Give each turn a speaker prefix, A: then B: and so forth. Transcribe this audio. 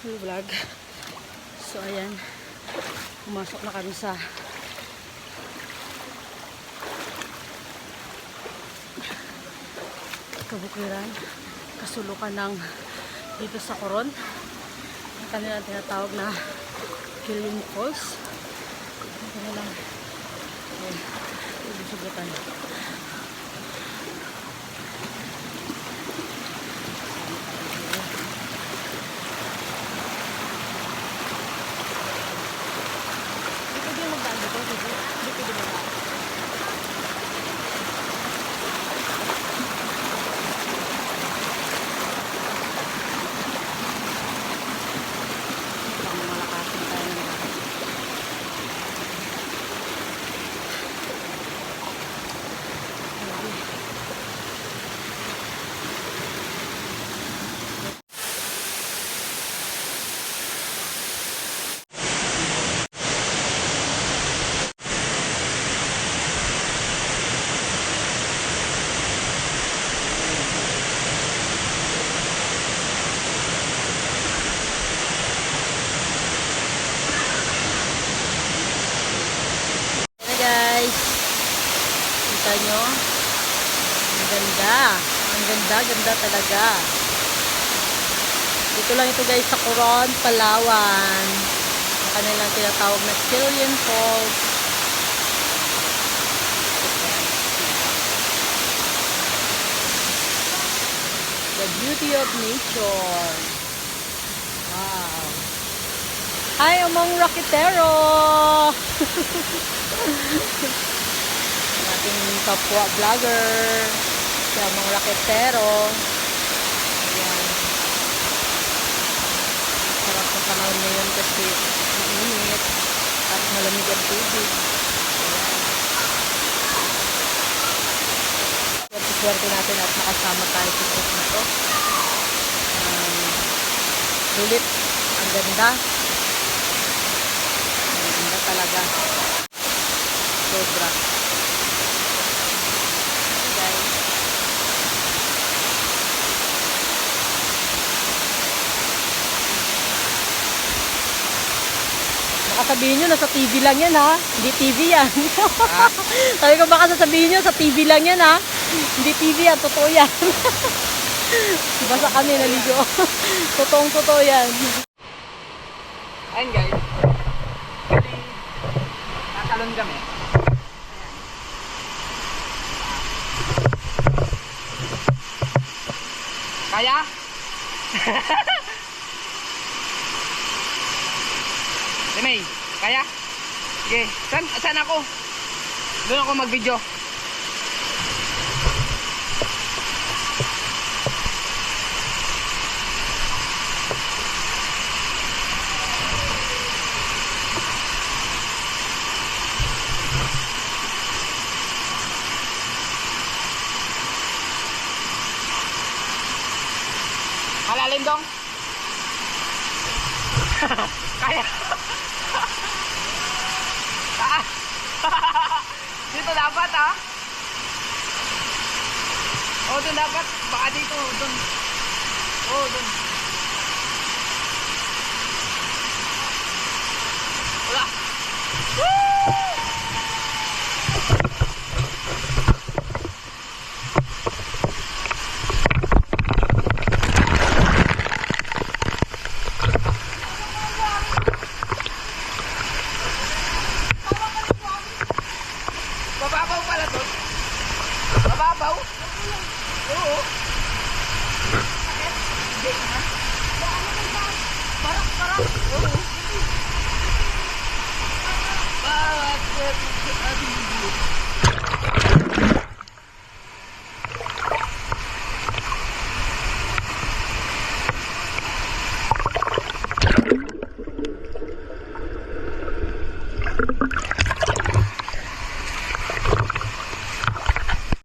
A: vlog. So ayan, pumasok na kami sa Kabukiran, kasulukan ng dito sa Coron, ang kanilang tinatawag na Killing Falls. Ang kanilang subukan. Guys, kita nyo, ang ganda talaga. Dito lang ito guys sa Coron, Palawan, ang kanilang tinatawag na Killian Falls. The beauty of nature. Wow. Hi, among Rocketero! Ating kapwa vlogger, siya mga Rocketero. Ayan. Sarap ng panahon ngayon kasi mainit at malamig ang tubig. Swerte natin at makasama tayo sa trip na to. Sulit, ang ganda. Ang ganda talaga. Sobra. Guys. Baka sabihin nyo, nasa TV lang yan ha. Hindi TV yan. Sabi ko baka sasabihin nyo, sa TV lang yan ha. Hindi TV yan, totoo yan. Basta kami naligo. Totoong-totoo yan.
B: Ayun guys. Kasalon kami. Kaya? May, kaya? Sige, saan ako? Doon ako mag-video. Malalim dong. Kaya. Dito dapat ha. Oh, doon dapat. Baka dito, doon. Oh, doon. Wala. Woo! Mababaw pala doon. Mababaw? Oo. Hindi na. Parak. Oo. Bawat ating